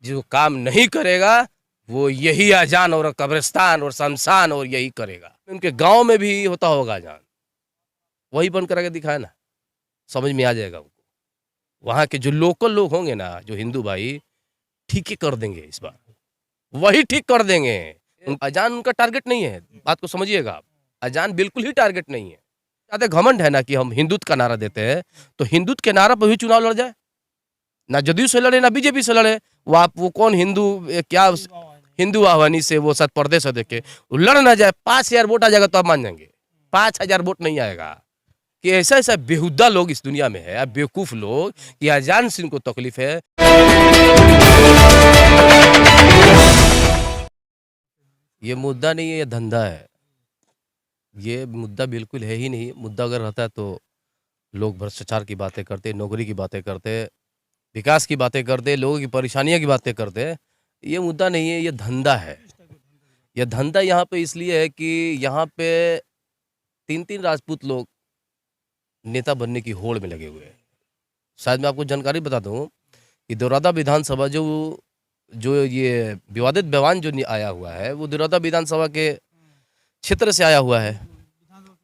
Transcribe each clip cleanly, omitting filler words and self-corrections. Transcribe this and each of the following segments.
जो काम नहीं करेगा वो यही अजान और कब्रिस्तान और शमशान और यही करेगा। उनके गांव में भी होता होगा अजान, वही बंद करा के दिखाए ना, समझ में आ जाएगा उनको। वहाँ के जो लोकल लोग होंगे ना, जो हिंदू भाई, ठीक ही कर देंगे इस बार, वही ठीक कर देंगे। अजान उनका टारगेट नहीं है, बात को समझिएगा आप। अजान बिल्कुल ही टारगेट नहीं है। ज्यादा घमंड है ना कि हम हिंदुत्व का नारा देते हैं, तो हिंदुत्व के नारा पर भी चुनाव लड़ जाए ना, जदयू से लड़े ना बीजेपी से लड़े। वो कौन हिंदू क्या हिंदू आह्वानी से वो सत पर्दे से देखे लड़ ना जाए, 5,000 वोट आ जाएगा तो आप मान जाएंगे। 5,000 वोट नहीं आएगा। कि ऐसा ऐसा बेहुदा लोग इस दुनिया में है, बेवकूफ लोग, कि अजान से इनको तकलीफ है। ये मुद्दा नहीं है, ये धंधा है। ये मुद्दा बिल्कुल है ही नहीं। मुद्दा अगर रहता है तो लोग भ्रष्टाचार की बातें करते, नौकरी की बातें करते, विकास की बातें करते, लोगों की परेशानियों की बातें करते। ये मुद्दा नहीं है, ये धंधा है। यह धंधा यहाँ पे इसलिए है कि यहाँ पे 3-3 राजपूत लोग नेता बनने की होड़ में लगे हुए हैं। शायद मैं आपको जानकारी बता दूं कि दौरादा विधानसभा जो जो ये विवादित बयान जो आया हुआ है, वो दौरादा विधानसभा के क्षेत्र से आया हुआ है।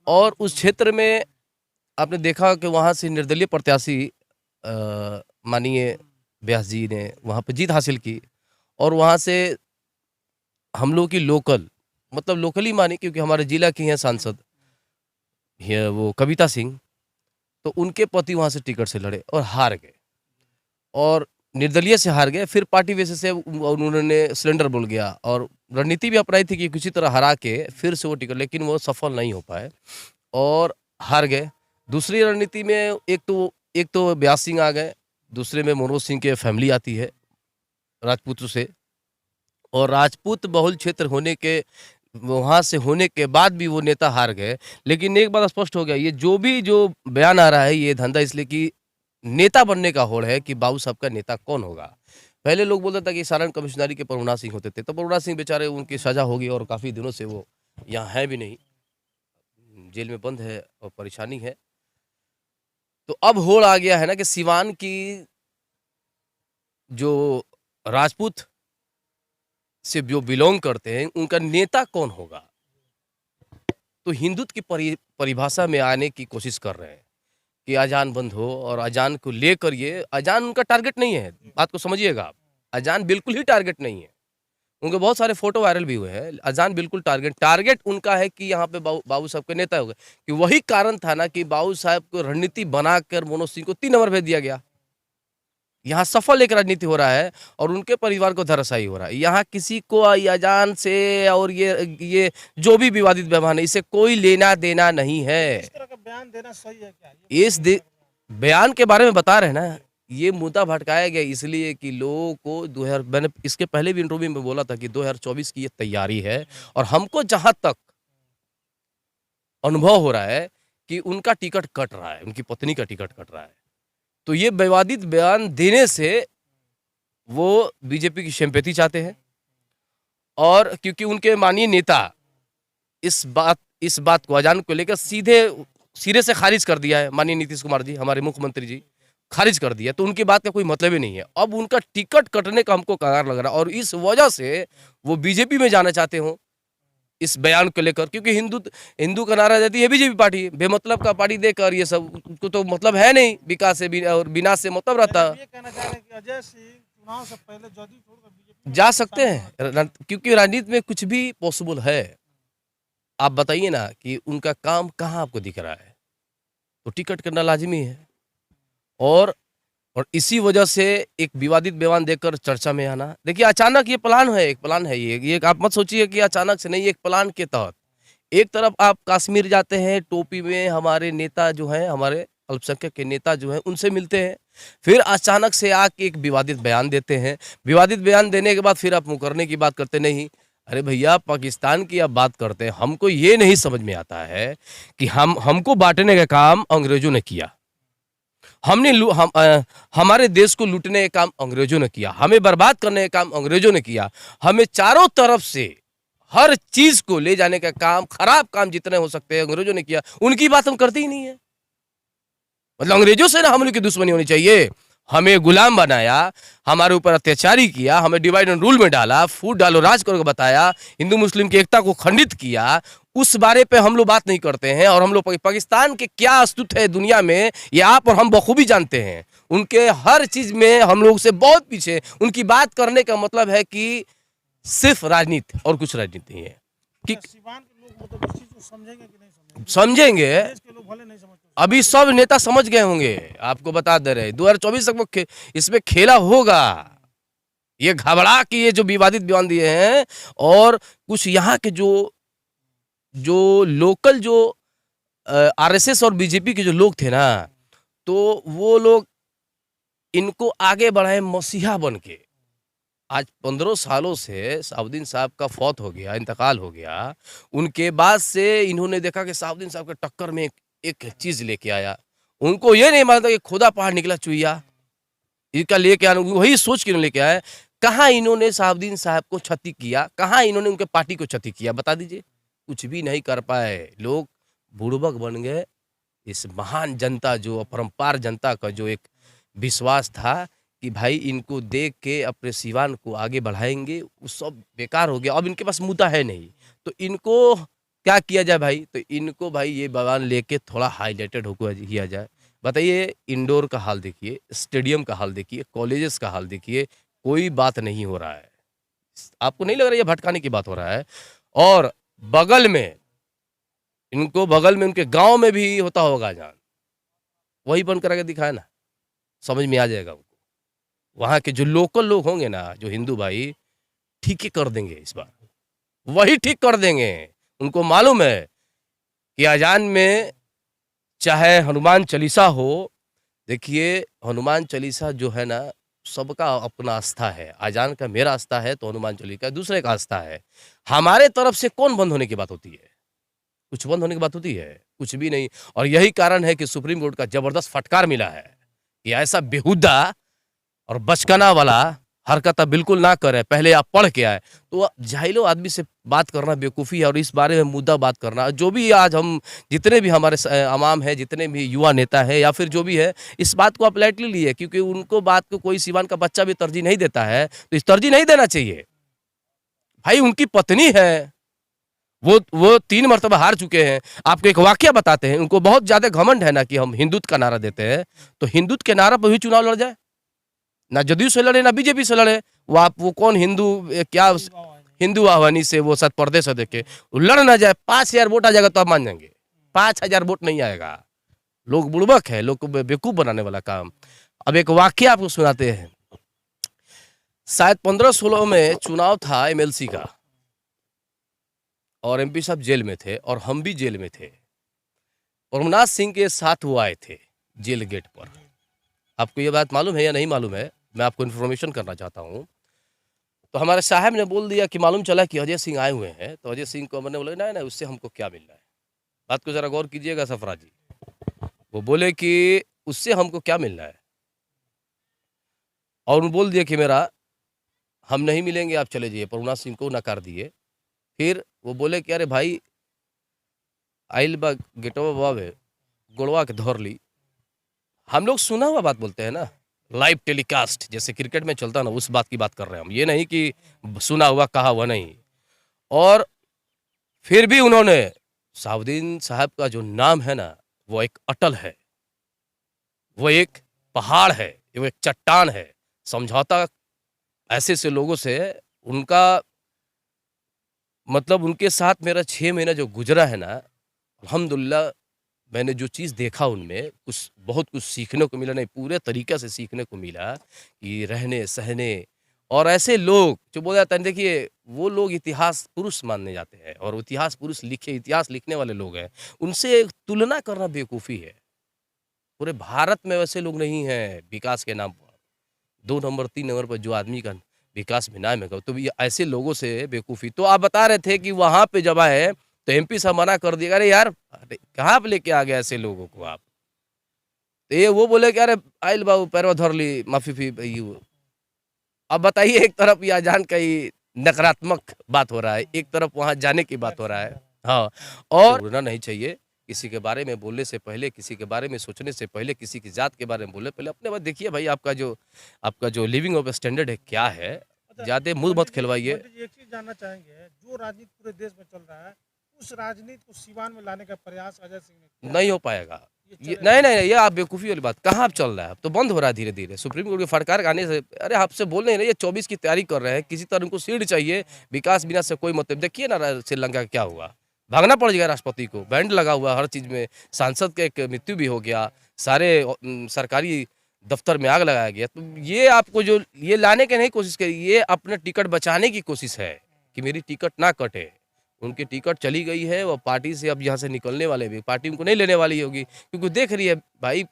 और उस क्षेत्र में आपने देखा कि वहाँ से निर्दलीय प्रत्याशी माननीय व्यास जी ने वहाँ पे जीत हासिल की। और वहाँ से हम लोग की लोकल, मतलब लोकल ही मानी, क्योंकि हमारे जिला की हैं सांसद, ये वो कविता सिंह, तो उनके पति वहाँ से टिकट से लड़े और हार गए, और निर्दलीय से हार गए। फिर पार्टी बेसिस से उन्होंने सिलेंडर बोल गया, और रणनीति भी अपनाई थी कि किसी तरह हरा के फिर से वो टिकट, लेकिन वो सफल नहीं हो पाए और हार गए। दूसरी रणनीति में एक तो व्यास सिंह आ गए, दूसरे में मनोज सिंह के फैमिली आती है राजपूत से, और राजपूत बहुल क्षेत्र होने के वहाँ से होने के बाद भी वो नेता हार गए। लेकिन एक बात स्पष्ट हो गया, ये जो बयान आ रहा है, ये धंधा इसलिए कि नेता बनने का होड़ है कि बाबू साहब का नेता कौन होगा। पहले लोग बोलते था कि सारण कमिश्नरी के परुणा सिंह होते थे, तो परुणा सिंह बेचारे, उनकी सजा होगी और काफ़ी दिनों से वो यहाँ है भी नहीं, जेल में बंद है और परेशानी है। तो अब होड़ आ गया है ना कि सिवान की जो राजपूत से जो बिलोंग करते हैं, उनका नेता कौन होगा। तो हिंदुत्व की परिभाषा में आने की कोशिश कर रहे हैं कि अजान बंद हो, और अजान को लेकर, ये अजान उनका टारगेट नहीं है, बात को समझिएगा आप। अजान बिल्कुल ही टारगेट नहीं है। उनके बहुत सारे फोटो वायरल भी हुए हैं। अजान बिल्कुल टारगेट उनका है कि यहाँ पे बाबू साहब के नेता हो गए। कि वही कारण था ना कि बाबू साहब को रणनीति बनाकर मनोज सिंह को 3 नंबर भेज दिया गया। यहाँ सफल एक राजनीति हो रहा है और उनके परिवार को धराशायी हो रहा है। यहाँ किसी को अजान से और ये जो भी विवादित बयान है, इसे कोई लेना देना नहीं है। इस तरह का बयान देना सही है क्या? इस बयान के बारे में बता रहे हैं ना, ये मुद्दा भटकाया गया इसलिए कि लोगों को 2000, मैंने इसके पहले भी इंटरव्यू में बोला था कि 2024 की ये तैयारी है, और हमको जहां तक अनुभव हो रहा है कि उनका टिकट कट रहा है, उनकी पत्नी का टिकट कट रहा है। तो ये विवादित बयान देने से वो बीजेपी की सिंपैथी चाहते हैं, और क्योंकि उनके माननीय नेता इस बात को, अजान को लेकर सिरे से खारिज कर दिया है। माननीय नीतीश कुमार जी, हमारे मुख्यमंत्री जी, खारिज कर दिया, तो उनकी बात का कोई मतलब ही नहीं है। अब उनका टिकट कटने का हमको कगार लग रहा है, और इस वजह से वो बीजेपी में जाना चाहते हो इस बयान को लेकर, क्योंकि हिंदू का नारा देती है बीजेपी पार्टी, बेमतलब का पार्टी देकर, ये सब को तो मतलब है नहीं, विकास से और विनाश से मतलब रहता है। ये कहना चाह रहे हैं कि अजय सिंह चुनाव से पहले जदयू छोड़कर बीजेपी जा सकते हैं, क्योंकि राजनीति में कुछ भी पॉसिबल है। आप बताइए ना कि उनका काम कहाँ आपको दिख रहा है, तो टिकट करना लाजिमी है। और इसी वजह से एक विवादित बयान देकर चर्चा में आना, देखिए अचानक ये प्लान है, एक प्लान है ये आप मत सोचिए कि अचानक से नहीं, एक प्लान के तहत। एक तरफ आप कश्मीर जाते हैं, टोपी में हमारे नेता जो हैं, हमारे अल्पसंख्यक के नेता जो हैं, उनसे मिलते हैं, फिर अचानक से आके एक विवादित बयान देते हैं। विवादित बयान देने के बाद फिर आप मुकरने की बात करते नहीं। अरे भैया, पाकिस्तान की आप बात करते हैं, हमको ये नहीं समझ में आता है कि हमको बांटने का काम अंग्रेजों ने किया। हमारे देश को लूटने का काम अंग्रेजों ने किया, हमें बर्बाद करने का काम अंग्रेजों ने किया, हमें चारों तरफ से हर चीज को ले जाने का काम, खराब काम जितने हो सकते हैं अंग्रेजों ने किया। उनकी बात हम करते ही नहीं है। मतलब अंग्रेजों से ना हम लोग की दुश्मनी होनी चाहिए, हमें गुलाम बनाया, हमारे ऊपर अत्याचारी किया, हमें डिवाइड एंड रूल में डाला, फूट डालो राज करो बताया, हिंदू मुस्लिम की एकता को खंडित किया, उस बारे पे हम लोग बात नहीं करते हैं। और हम लोग पाकिस्तान के क्या अस्तित्व है दुनिया में ये आप और हम बखूबी जानते हैं। उनके हर चीज में हम लोग से बहुत पीछे। उनकी बात करने का मतलब है कि सिर्फ राजनीति और कुछ राजनीति नहीं है कि सिवान के लोग मतलब इस चीज को समझेंगे कि नहीं समझेंगे? समझेंगे। देश के लोग भले नहीं समझते, अभी सब नेता समझ गए होंगे, आपको बता दे रहे 2024 तक वो इसमें खेला होगा। ये घबरा के ये जो विवादित बयान दिए हैं और कुछ यहाँ के जो जो लोकल जो आरएसएस और बीजेपी के जो लोग थे ना, तो वो लोग इनको आगे बढ़ाए मसीहा बन के। आज 15 सालों से साउद्दीन साहब का फौत हो गया, इंतकाल हो गया। उनके बाद से इन्होंने देखा कि साउद्दीन साहब के टक्कर में एक चीज लेके आया। उनको ये नहीं मालूम था कि खुदा पहाड़ निकला चुईया, इसका लेके आना वही सोच के लेके आए। कहाँ इन्होंने साउद्दीन साहब को क्षति किया, कहाँ इन्होंने उनके पार्टी को क्षति किया, बता दीजिए। कुछ भी नहीं कर पाए। लोग बुड़बक बन गए। इस महान जनता जो अपरंपार जनता का जो एक विश्वास था कि भाई इनको देख के अपने सिवान को आगे बढ़ाएंगे, वो सब बेकार हो गया। अब इनके पास मुद्दा है नहीं, तो इनको क्या किया जाए भाई? तो इनको भाई ये बयान लेके थोड़ा हाईलाइटेड होकर किया जाए। बताइए, इंडोर का हाल देखिए, स्टेडियम का हाल देखिए, कॉलेजेस का हाल देखिए, कोई बात नहीं हो रहा है। आपको नहीं लग रहा है ये भटकाने की बात हो रहा है? और बगल में इनको बगल में उनके गांव में भी होता होगा जान, वही बंद करा के दिखाए ना, समझ में आ जाएगा उनको। वहां के जो लोकल लोग होंगे ना, जो हिंदू भाई, ठीक ही कर देंगे इस बार, वही ठीक कर देंगे। उनको मालूम है कि अजान में चाहे हनुमान चालीसा हो, देखिए हनुमान चालीसा जो है ना, सबका अपना आस्था है। अजान का मेरा आस्था है तो हनुमान चालीसा दूसरे का आस्था है। हमारे तरफ से कौन बंद होने की बात होती है? कुछ बंद होने की बात होती है? कुछ भी नहीं। और यही कारण है कि सुप्रीम कोर्ट का जबरदस्त फटकार मिला है कि ऐसा बेहुदा और बचकाना वाला हरकत आप बिल्कुल ना करें। पहले आप पढ़ के आए। तो जाहिलो आदमी से बात करना बेवकूफ़ी है और इस बारे में मुद्दा बात करना, जो भी आज हम जितने भी हमारे अवाम है, जितने भी युवा नेता है या फिर जो भी है, इस बात को आप लाइटली लिए, क्योंकि उनको बात को कोई सिवान का बच्चा भी तरजीह नहीं देता है, तो इस तरजीह नहीं देना चाहिए। भाई उनकी पत्नी है, वो 3 मरतबा हार चुके हैं। आपको एक वाकया बताते हैं। उनको बहुत ज्यादा घमंड है ना कि हम हिंदुत्व का नारा देते हैं, तो हिंदुत्व के नारा पर ही चुनाव लड़ जाए। ना जदयू से लड़े ना बीजेपी से लड़े। वो कौन हिंदू क्या हिंदू आह्वानी से वो सत पर्दे से देखे वो लड़ ना जाए। 5,000 वोट आ जाएगा तो आप मान जाएंगे। 5,000 वोट नहीं आएगा। लोग बुड़बक है, लोग को बेवकूफ बनाने वाला काम। अब एक वाक्य आपको सुनाते हैं। शायद 15-16 में चुनाव था एमएलसी का, और एमपी साहब जेल में थे और हम भी जेल में थे। रघुनाथ सिंह के साथ वो आए थे जेल गेट पर। आपको ये बात मालूम है या नहीं मालूम है? मैं आपको इन्फॉर्मेशन करना चाहता हूँ। तो हमारे साहब ने बोल दिया कि मालूम चला कि अजय सिंह आए हुए हैं। तो अजय सिंह को मैंने बोला नहीं नहीं, उससे हमको क्या मिलना है। बात को ज़रा गौर कीजिएगा सफराज जी। वो बोले कि उससे हमको क्या मिलना है, और उन्होंने बोल दिया कि मेरा हम नहीं मिलेंगे, आप चले जाइए। रघुनाथ सिंह को नकार दिए। फिर वो बोले कि अरे भाई आइल बा गेटवा बाबे गोड़वा के धर ली। हम लोग सुना हुआ बात बोलते हैं ना, लाइव टेलीकास्ट जैसे क्रिकेट में चलता ना, उस बात की बात कर रहे हैं हम। ये नहीं कि सुना हुआ कहा हुआ नहीं। और फिर भी उन्होंने साउद्दीन साहब का जो नाम है ना, वो एक अटल है, वो एक पहाड़ है, वो एक चट्टान है। समझौता ऐसे लोगों से उनका मतलब उनके साथ मेरा 6 महीना जो गुजरा है ना, अल्हम्दुलिल्लाह मैंने जो चीज़ देखा उनमें बहुत कुछ सीखने को मिला। नहीं, पूरे तरीके से सीखने को मिला कि रहने सहने। और ऐसे लोग जो बोला जाता है, देखिए वो लोग इतिहास पुरुष मानने जाते हैं और इतिहास पुरुष लिखे, इतिहास लिखने वाले लोग हैं, उनसे तुलना करना बेवकूफ़ी है। पूरे भारत में वैसे लोग नहीं हैं विकास के नाम पर। 2 नंबर 3 नंबर पर जो आदमी का विकास में नाम है, तो ये ऐसे लोगों से बेवकूफ़ी। तो आप बता रहे थे कि वहाँ पे जब आए तो एमपी साहब मना कर दिया। अरे यार कहाँ पे लेके आ गए ऐसे लोगों को आप? तो ये वो बोले कि अरे आइल बाबू पैरवा धर ली माफी फी। अब बताइए, एक तरफ ये अजान का ही नकारात्मक बात हो रहा है, एक तरफ वहाँ जाने की बात हो रहा है। हाँ, और बोलना नहीं चाहिए। किसी के बारे में बोलने से पहले, किसी के बारे में सोचने से पहले, किसी की जात के बारे में बोलने पहले अपने बात देखिए भाई, आपका जो लिविंग ऑफ स्टैंडर्ड है क्या है। अच्छा, ज़्यादा मुँह मत खिलवाइए। पंडित जी एक चीज जानना चाहेंगे, जो राजनीति पूरे देश में चल रहा है, उस राजनीति को सीवान में लाने का प्रयास अजय सिंह ने किया नहीं है। हो पाएगा। ये ये चलेगा? नहीं, ये आप बेवकूफ़ी वाली बात कहाँ अब चल रहा है? अब तो बंद हो रहा है धीरे-धीरे। सुप्रीम कोर्ट की फटकार आने से अरे आपसे बोल नहीं रहे, ये 24 की तैयारी कर रहे हैं। किसी तरह उनको सीट चाहिए, विकास बिना से कोई मतलब देखिए ना श्रीलंका का क्या हुआ? भागना पड़ गया राष्ट्रपति को, बैंड लगा हुआ है हर चीज़ में, सांसद का एक मृत्यु भी हो गया, सारे सरकारी दफ्तर में आग लगाया गया। तो ये आपको जो ये लाने की नहीं कोशिश करी, ये अपना टिकट बचाने की कोशिश है कि मेरी टिकट ना कटे। उनकी टिकट चली गई है, वो पार्टी से अब यहाँ से निकलने वाले भी, पार्टी उनको नहीं लेने वाली होगी क्योंकि देख रही है भाई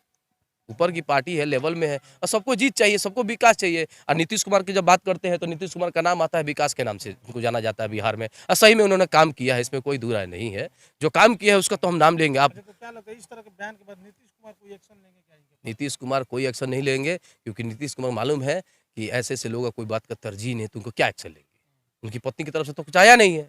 ऊपर की पार्टी है, लेवल में है और सबको जीत चाहिए, सबको विकास चाहिए। और नीतीश कुमार की जब बात करते हैं तो नीतीश कुमार का नाम आता है विकास के नाम से, उनको जाना जाता है बिहार में। और सही में उन्होंने काम किया है, इसमें कोई दूर राय नहीं है। जो काम किया है उसका तो हम नाम लेंगे। आप अच्छा, तो क्या लगता है इस तरह के बयान के बाद नीतीश कुमार कोई एक्शन लेंगे क्या इनके ऊपर? नीतीश कुमार कोई एक्शन नहीं लेंगे क्योंकि नीतीश कुमार मालूम है कि ऐसे ऐसे लोगों का कोई बात का तरजीह नहीं है, तो उनको क्या एक्शन लेंगे। उनकी पत्नी की तरफ से तो कुछ आया नहीं है।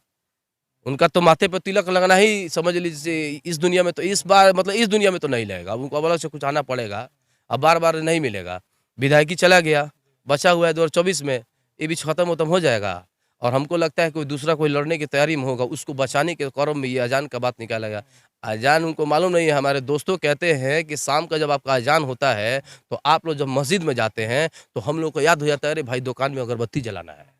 उनका तो माथे पे तिलक लगना ही समझ लीजिए इस दुनिया में, तो इस बार मतलब इस दुनिया में तो नहीं लगेगा। अब उनको अलग से कुछ आना पड़ेगा, अब बार-बार नहीं मिलेगा। विधायकी चला गया, बचा हुआ है 2024 में, ये भी खत्म हो जाएगा। और हमको लगता है कोई दूसरा कोई लड़ने की तैयारी में होगा, उसको बचाने के क्रम में ये अज़ान का बात निकालेगा। अज़ान उनको मालूम नहीं है, हमारे दोस्तों कहते हैं कि शाम का जब आपका अज़ान होता है, तो आप लोग जब मस्जिद में जाते हैं, तो हम लोग को याद हो जाता है, अरे भाई दुकान में अगरबत्ती जलाना है।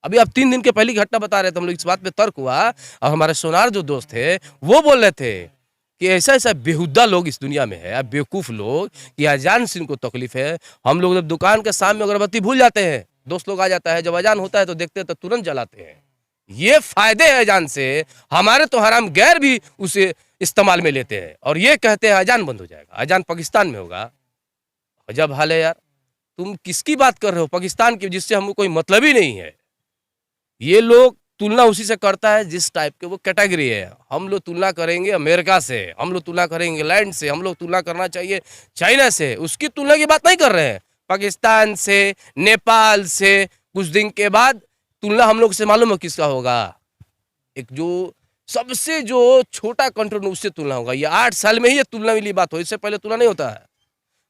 अभी आप 3 दिन के पहले की घटना बता रहे थे, हम लोग इस बात पे तर्क हुआ और हमारे सोनार जो दोस्त थे, वो बोल रहे थे कि ऐसा-ऐसा बेहुदा लोग इस दुनिया में है, बेवकूफ़ लोग कि अज़ान से इनको तकलीफ़ है। हम लोग जब दुकान के सामने अगरबत्ती भूल जाते हैं, दोस्त लोग आ जाता है, जब अज़ान होता है तो देखते हैं तो तुरंत जलाते हैं। ये फ़ायदे हैं अज़ान से, हमारे तो हराम गैर भी उसे इस्तेमाल में लेते हैं और ये कहते हैं अज़ान बंद हो जाएगा, अज़ान पाकिस्तान में होगा। अजब हाल है यार, तुम किसकी बात कर रहे हो? पाकिस्तान की, जिससे हमको कोई मतलब ही नहीं है। ये लोग तुलना उसी से करता है जिस टाइप के वो कैटेगरी है। हम लोग तुलना करेंगे अमेरिका से, हम लोग तुलना करेंगे इंग्लैंड से, हम लोग तुलना करना चाहिए चाइना से। उसकी तुलना की बात नहीं कर रहे हैं, पाकिस्तान से, नेपाल से। कुछ दिन के बाद तुलना हम लोग से मालूम है किसका होगा? एक जो सबसे जो छोटा कंट्रोल उससे तुलना होगा। ये 8 साल में ही ये तुलना वाली बात हो, इससे पहले तुलना नहीं होता है।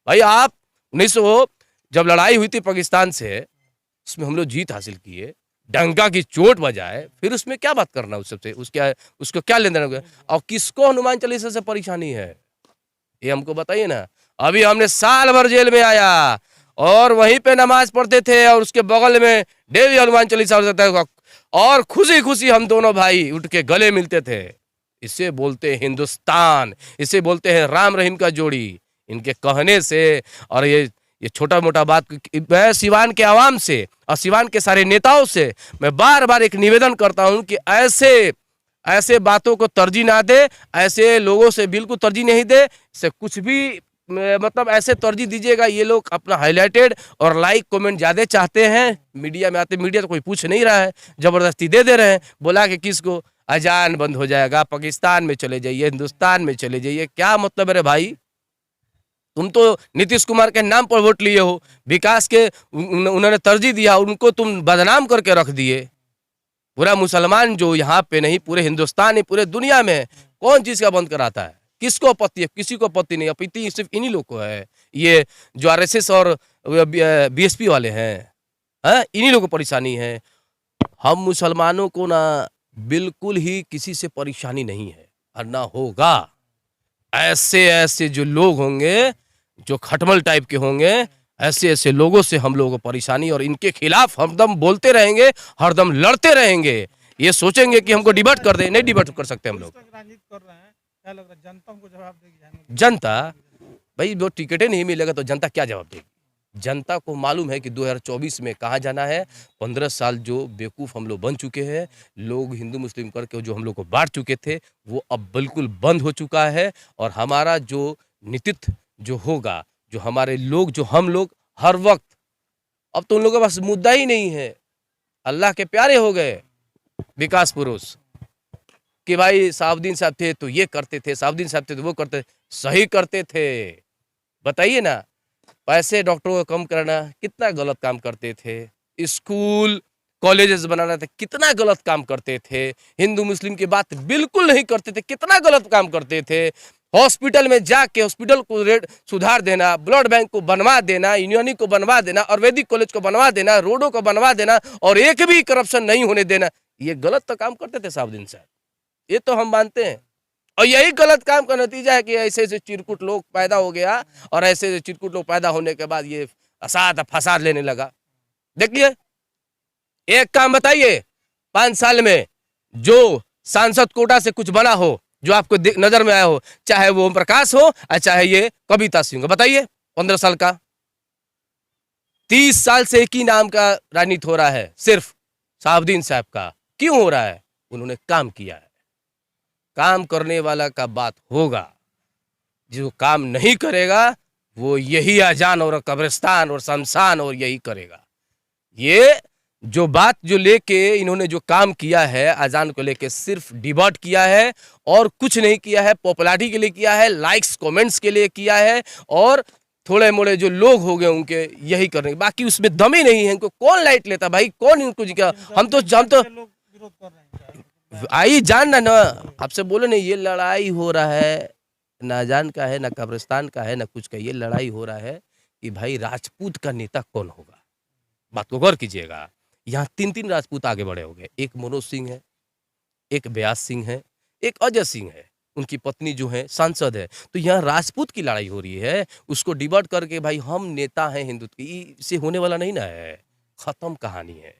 भाई आप 1900 जब लड़ाई हुई थी पाकिस्तान से, उसमें हम लोग जीत हासिल किए, डंका की चोट बजाए, फिर उसमें क्या बात करना उस सबसे, उसको क्या लेना देना? और किसको हनुमान चालीसा से परेशानी है, ये हमको बताइए ना। अभी हमने साल भर जेल में आया और वहीं पे नमाज पढ़ते थे और उसके बगल में डेली हनुमान चालीसा होता था और खुशी खुशी हम दोनों भाई उठ के गले मिलते थे। इसे बोलते हैं हिंदुस्तान, इसे बोलते हैं राम रहीम का जोड़ी। इनके कहने से और ये छोटा मोटा बात, मैं सिवान के आवाम से और सिवान के सारे नेताओं से मैं बार बार एक निवेदन करता हूं कि ऐसे बातों को तरजीह ना दे, ऐसे लोगों से बिल्कुल तरजीह नहीं दे। से कुछ भी मतलब ऐसे तरजीह दीजिएगा, ये लोग अपना हाईलाइटेड और लाइक कमेंट ज़्यादा चाहते हैं। मीडिया में आते, मीडिया तो कोई पूछ नहीं रहा है, ज़बरदस्ती दे रहे हैं। बोला कि किसको अजान बंद हो जाएगा, पाकिस्तान में चले जाइए, हिंदुस्तान में चले जाइए। क्या मतलब है रे भाई? तुम तो नीतीश कुमार के नाम पर वोट लिए हो, विकास के उन्होंने तरजीह दिया, उनको तुम बदनाम करके रख दिए। पूरा मुसलमान जो यहाँ पे नहीं, पूरे हिंदुस्तान नहीं, पूरे दुनिया में कौन चीज़ का बंद कराता है? किसको आपत्ति है? किसी को आपत्ति नहीं। आपत्ति सिर्फ इन्हीं लोग को है, ये जो आरएसएस और बीएसपी वाले हैं, हाँ, इन्हीं लोगों को परेशानी है। हम मुसलमानों को ना बिल्कुल ही किसी से परेशानी नहीं है और ना होगा। ऐसे ऐसे जो लोग होंगे, जो खटमल टाइप के होंगे, ऐसे ऐसे लोगों से हम लोगों को परेशानी, और इनके खिलाफ हरदम बोलते रहेंगे, हरदम लड़ते रहेंगे। ये सोचेंगे कि हमको डिबेट कर दे, नहीं डिबेट कर सकते हम इस लोग। तरह की राजनीति कर रहे हैं, क्या लग रहा है जनता उनको जवाब देगी? जनता भाई, वो टिकटें नहीं मिलेगा तो जनता क्या जवाब देगी? जनता को मालूम है कि 2024 में कहाँ जाना है। 15 साल जो बेवकूफ़ हम लोग बन चुके हैं, लोग हिंदू मुस्लिम करके जो हम लोग को बांट चुके थे, वो अब बिल्कुल बंद हो चुका है। और हमारा जो नेतृत्व जो होगा, जो हमारे लोग, जो हम लोग हर वक्त, अब तो उन लोगों के पास मुद्दा ही नहीं है। अल्लाह के प्यारे हो गए विकास पुरुष कि भाई साहबुद्दीन साहब थे तो ये करते थे, साहबुद्दीन साहब थे तो वो करते, सही करते थे। बताइए ना, पैसे डॉक्टरों को कम करना, कितना गलत काम करते थे। स्कूल कॉलेजेस बना रहे थे, कितना गलत काम करते थे। हिंदू मुस्लिम की बात बिल्कुल नहीं करते थे, कितना गलत काम करते थे। हॉस्पिटल में जाके हॉस्पिटल को रेट सुधार देना, ब्लड बैंक को बनवा देना, यूनानी को बनवा देना, आयुर्वेदिक कॉलेज को बनवा देना, रोडों को बनवा देना और एक भी करप्शन नहीं होने देना, ये गलत तो काम करते थे साहब दिन साहब, ये तो हम मानते हैं। और यही गलत काम का नतीजा है कि ऐसे ऐसे चिरकुट लोग पैदा हो गया और ऐसे ऐसे चिरकुट लोग पैदा होने के बाद ये असाद फसाद लेने लगा। देखिए एक काम बताइए 5 साल में जो सांसद कोटा से कुछ बना हो, जो आपको नजर में आया हो, चाहे वो ओम प्रकाश हो और चाहे ये कविता सिंह हो, बताइए 15 साल का। 30 साल से एक ही नाम का राजनीति हो रहा है, सिर्फ शहाबुद्दीन साहब का। क्यों हो रहा है? उन्होंने काम किया है। काम करने वाला का बात होगा, जो काम नहीं करेगा वो यही अजान और कब्रिस्तान और शमशान और यही करेगा। ये जो बात जो लेके इन्होंने जो काम किया है अजान को लेके, सिर्फ डिबेट किया है और कुछ नहीं किया है। पॉपुलैरिटी के लिए किया है, लाइक्स कमेंट्स के लिए किया है और थोड़े मोड़े जो लोग हो गए उनके यही करने, बाकी उसमें दम ही नहीं है। इनको कौन लाइट लेता भाई, कौन इनको हम तो लोग विरोध कर रहे हैं। आई जानना ना, आपसे बोले नहीं, ये लड़ाई हो रहा है ना अजान का है ना कब्रिस्तान का है ना कुछ का, ये लड़ाई हो रहा है कि भाई राजपूत का नेता कौन होगा। बात को गौर कीजिएगा, यहाँ 3 राजपूत आगे बढ़े हो गए। एक मनोज सिंह है, एक व्यास सिंह है, एक अजय सिंह है, उनकी पत्नी जो है सांसद है। तो यहाँ राजपूत की लड़ाई हो रही है, उसको डिबेट करके भाई हम नेता हैं हिंदुत्व की, इससे होने वाला नहीं ना है। खत्म कहानी है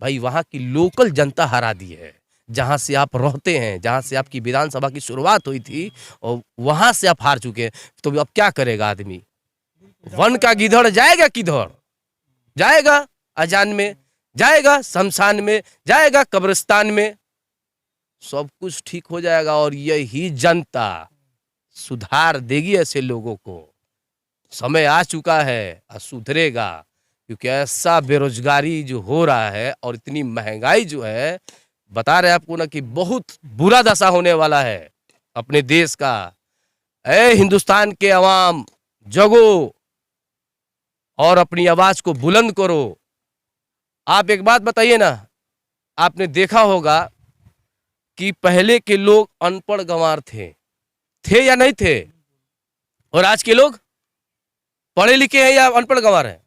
भाई। वहाँ की लोकल जनता हरा दी है, जहाँ से आप रहते हैं, जहाँ से आपकी विधानसभा की शुरुआत हुई थी और वहाँ से आप हार चुके हैं। तो अब क्या करेगा आदमी? वन का गिधड़ जाएगा किधर? जाएगा अजान में, जाएगा शमशान में, जाएगा कब्रिस्तान में, सब कुछ ठीक हो जाएगा। और यही जनता सुधार देगी ऐसे लोगों को। समय आ चुका है और सुधरेगा, क्योंकि ऐसा बेरोजगारी जो हो रहा है और इतनी महंगाई जो है, बता रहे आपको ना कि बहुत बुरा दशा होने वाला है अपने देश का। ऐ हिंदुस्तान के अवाम, जगो और अपनी आवाज को बुलंद करो। आप एक बात बताइए ना, आपने देखा होगा कि पहले के लोग अनपढ़ गंवार थे या नहीं थे, और आज के लोग पढ़े लिखे हैं या अनपढ़ गंवार हैं?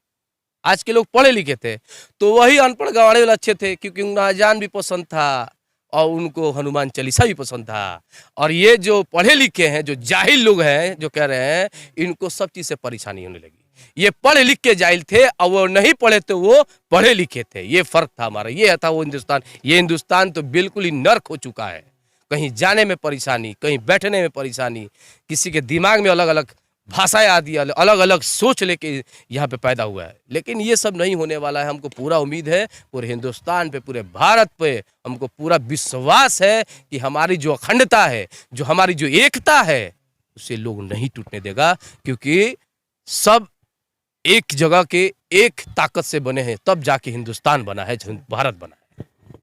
आज के लोग पढ़े लिखे थे, तो वही अनपढ़ गंवारे वाले अच्छे थे, क्योंकि उन्हें अजान भी पसंद था और उनको हनुमान चालीसा भी पसंद था। और ये जो पढ़े लिखे हैं, जो जाहिल लोग हैं, जो कह रहे हैं, इनको सब चीज से परेशानी होने लगी। ये पढ़े लिख के जाहिल थे और वो नहीं पढ़े तो वो पढ़े लिखे थे। ये फर्क था हमारा, ये था वो हिंदुस्तान। ये हिंदुस्तान तो बिल्कुल ही नर्क हो चुका है। कहीं जाने में परेशानी, कहीं बैठने में परेशानी, किसी के दिमाग में अलग अलग भाषाएं आदि, अलग अलग सोच लेके यहाँ पे पैदा हुआ है। लेकिन ये सब नहीं होने वाला है। हमको पूरा उम्मीद है, पूरे हिंदुस्तान पे, पूरे भारत पे हमको पूरा विश्वास है कि हमारी जो अखंडता है, जो हमारी जो एकता है, उसे लोग नहीं टूटने देगा। क्योंकि सब एक जगह के एक ताकत से बने हैं, तब जाके हिंदुस्तान बना है, भारत बना है।